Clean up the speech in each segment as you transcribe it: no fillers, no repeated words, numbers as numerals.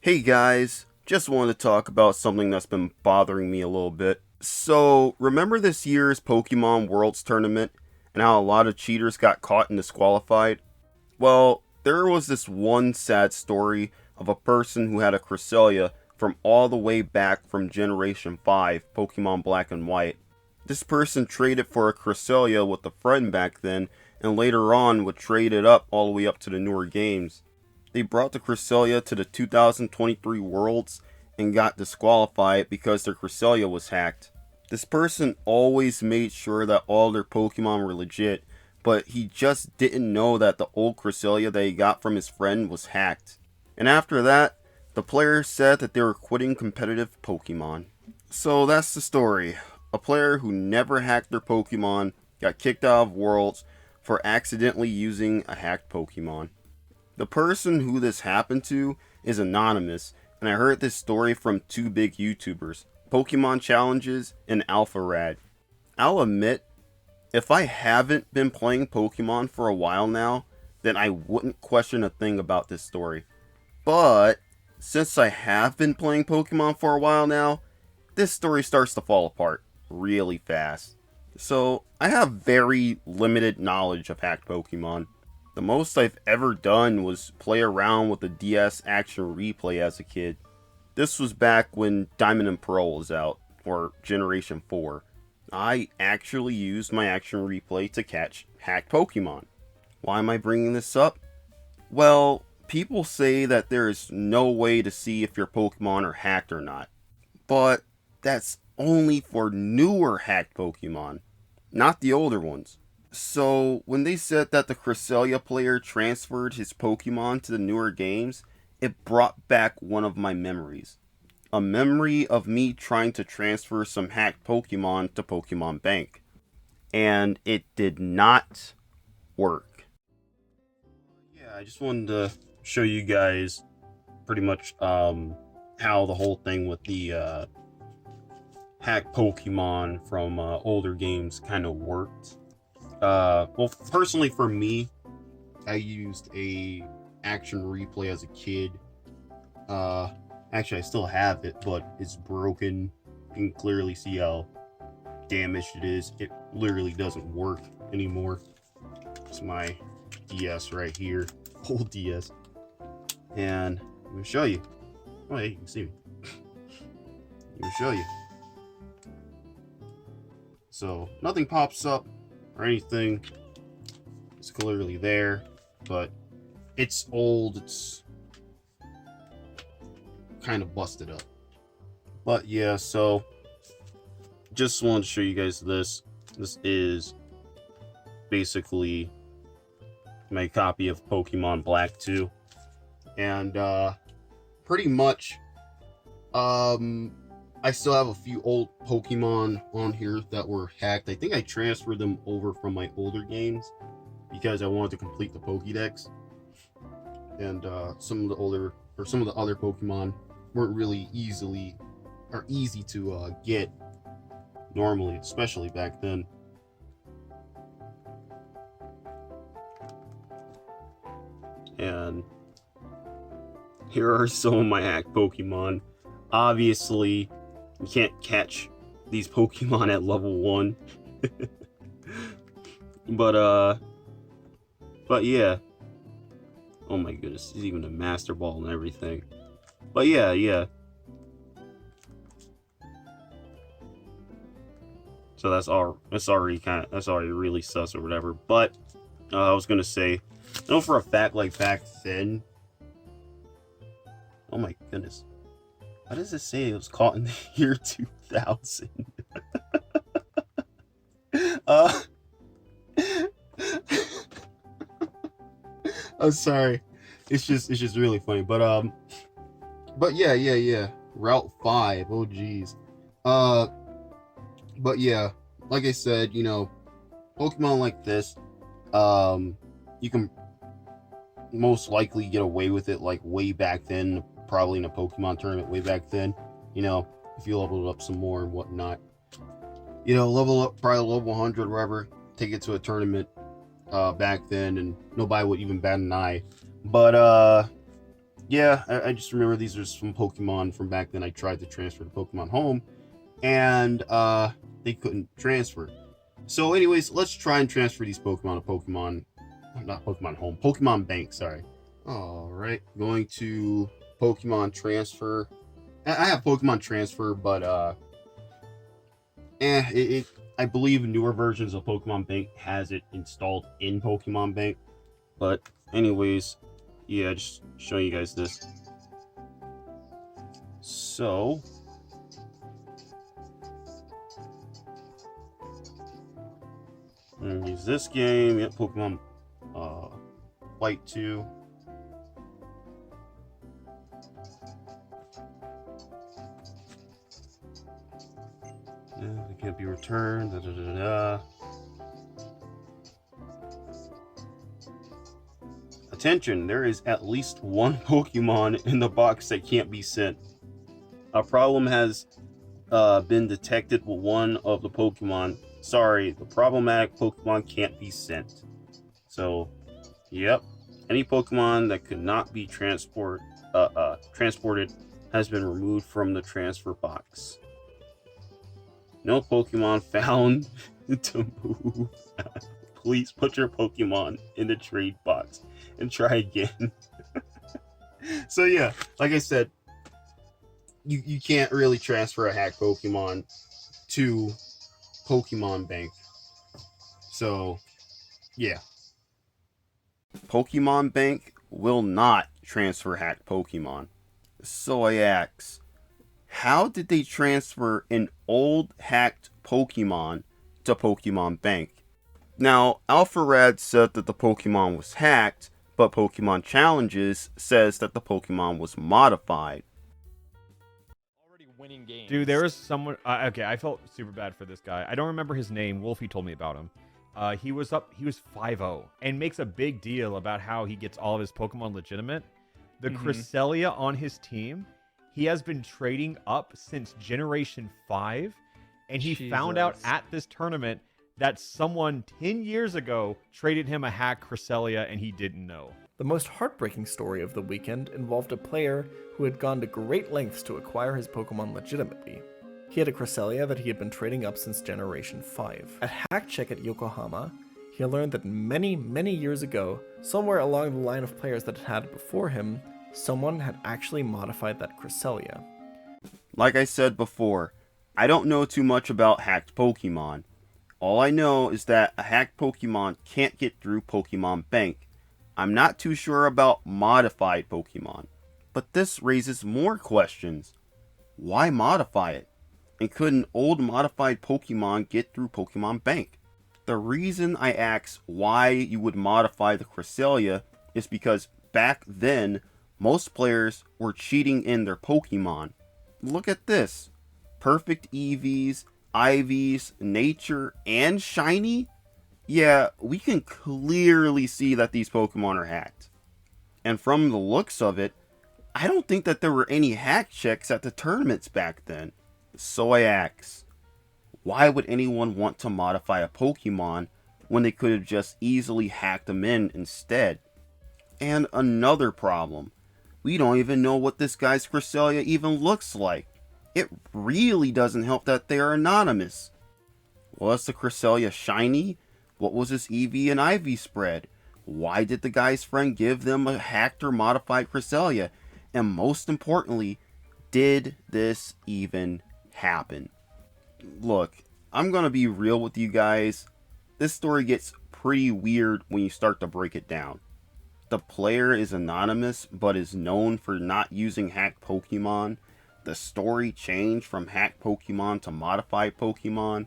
Hey guys, just wanted to talk about something that's been bothering me a little bit. So, remember this year's Pokemon Worlds tournament and how a lot of cheaters got caught and disqualified? Well, there was this one sad story of a person who had a Cresselia from all the way back from Generation 5 Pokemon Black and White. This person traded for a Cresselia with a friend back then, and later on would trade it up all the way up to the newer games. They brought the Cresselia to the 2023 Worlds and got disqualified because their Cresselia was hacked. This person always made sure that all their Pokemon were legit, but he just didn't know that the old Cresselia that he got from his friend was hacked. And after that, the player said that they were quitting competitive Pokemon. So that's the story. A player who never hacked their Pokemon got kicked out of Worlds for accidentally using a hacked Pokemon. The person who this happened to is anonymous, and I heard this story from two big YouTubers, Pokemon Challenges and AlphaRad. I'll admit, if I haven't been playing Pokemon for a while now, then I wouldn't question a thing about this story. But since I have been playing Pokemon for a while now, this story starts to fall apart really fast. So I have very limited knowledge of hacked Pokemon. The most I've ever done was play around with the DS Action Replay as a kid. This was back when Diamond and Pearl was out, or Generation 4. I actually used my Action Replay to catch hacked Pokemon. Why am I bringing this up? Well, people say that there is no way to see if your Pokemon are hacked or not. But that's only for newer hacked Pokemon, not the older ones. So, when they said that the Cresselia player transferred his Pokemon to the newer games, it brought back one of my memories. A memory of me trying to transfer some hacked Pokemon to Pokemon Bank. And it did not work. Yeah, I just wanted to show you guys pretty much how the whole thing with the hacked Pokemon from older games kind of worked. Well, personally for me, I used a Action Replay as a kid. Actually, I still have it, but it's broken. You can clearly see how damaged it is. It literally doesn't work anymore. It's my DS right here, old DS. And I'm gonna show you. Oh, hey, you can see me. I'm gonna show you. So, nothing pops up or anything. It's clearly there, but it's old. It's kind of busted up. But yeah, so just wanted to show you guys this. This is basically my copy of Pokemon Black 2. And pretty much I still have a few old Pokemon on here that were hacked. I think I transferred them over from my older games because I wanted to complete the Pokédex. And some of the other Pokemon weren't really easy to get normally, especially back then. And here are some of my hacked Pokemon. Obviously, you can't catch these Pokemon at level 1. But yeah. Oh my goodness, there's even a Master Ball and everything. But yeah. So that's already really sus or whatever. But I was gonna say, I know for a fact, like back then. Oh my goodness. Why does it say it was caught in the year 2000? I'm sorry. It's just really funny. But yeah. Route 5. Oh geez. But yeah, like I said, Pokemon like this, you can most likely get away with it like way back then, probably in a Pokemon tournament way back then, if you leveled up some more and whatnot. Level up probably level 100 wherever, take it to a tournament back then, and nobody would even bat an eye. But Yeah, I just remember these are from Pokemon from back then. I tried to transfer to Pokemon Home, and they couldn't transfer. So, anyways, let's try and transfer these Pokemon to Pokemon, not Pokemon Home, Pokemon Bank. Sorry. All right, going to Pokemon Transfer. I have Pokemon Transfer, but I believe newer versions of Pokemon Bank has it installed in Pokemon Bank. But anyways, yeah, just showing you guys this. So I'm gonna use this game. Yep, Pokemon White 2. It can't be returned. Da, da, da, da. Attention, there is at least one Pokemon in the box that can't be sent. A problem has been detected with one of the Pokemon. Sorry, the problematic Pokemon can't be sent. So, yep. Any Pokemon that could not be transported has been removed from the transfer box. No Pokemon found to move. Please put your Pokemon in the trade box and try again. So yeah, like I said, you can't really transfer a hacked Pokemon to Pokemon Bank. So yeah. Pokemon Bank will not transfer hacked Pokemon. So I ask, how did they transfer an old hacked Pokemon to Pokemon Bank? Now, Alpharad said that the Pokemon was hacked, but Pokemon Challenges says that the Pokemon was modified. Already winning games. Dude, there was someone. Okay, I felt super bad for this guy. I don't remember his name. Wolfie told me about him. He was 5-0 and makes a big deal about how he gets all of his Pokemon legitimate. The Cresselia on his team, he has been trading up since Generation 5, and he found out at this tournament that someone 10 years ago traded him a hack Cresselia and he didn't know. The most heartbreaking story of the weekend involved a player who had gone to great lengths to acquire his Pokemon legitimately. He had a Cresselia that he had been trading up since Generation 5. At Hack Check at Yokohama, he learned that many, many years ago, somewhere along the line of players that had had it before him, someone had actually modified that Cresselia. Like I said before, I don't know too much about hacked Pokemon. All I know is that a hacked Pokemon can't get through Pokemon Bank. I'm not too sure about modified Pokemon. But this raises more questions. Why modify it? And could an old modified Pokemon get through Pokemon Bank? The reason I ask why you would modify the Cresselia is because back then, most players were cheating in their Pokemon. Look at this. Perfect EVs, IVs, Nature, and Shiny? Yeah, we can clearly see that these Pokemon are hacked. And from the looks of it, I don't think that there were any hack checks at the tournaments back then. So I ask, why would anyone want to modify a Pokemon when they could have just easily hacked them in instead? And another problem, we don't even know what this guy's Cresselia even looks like. It really doesn't help that they are anonymous. Was the Cresselia shiny? What was his EV and IV spread? Why did the guy's friend give them a hacked or modified Cresselia? And most importantly, did this even happen? Look, I'm gonna be real with you guys. This story gets pretty weird when you start to break it down. The player is anonymous, but is known for not using hacked Pokemon. The story changed from hacked Pokemon to modified Pokemon.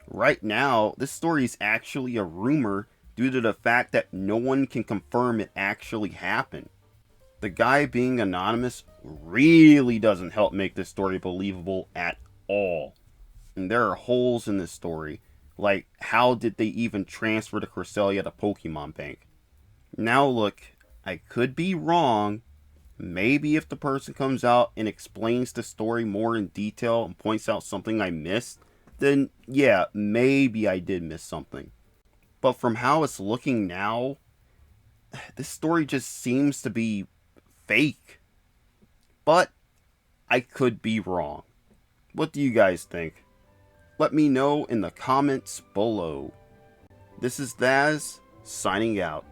Right now, this story is actually a rumor due to the fact that no one can confirm it actually happened. The guy being anonymous really doesn't help make this story believable at all. And there are holes in this story, like how did they even transfer the Cresselia to Pokemon Bank? Now look, I could be wrong. Maybe if the person comes out and explains the story more in detail and points out something I missed, then yeah, maybe I did miss something. But from how it's looking now, this story just seems to be fake. but I could be wrong. What do you guys think? Let me know in the comments below. This is Thaz, signing out.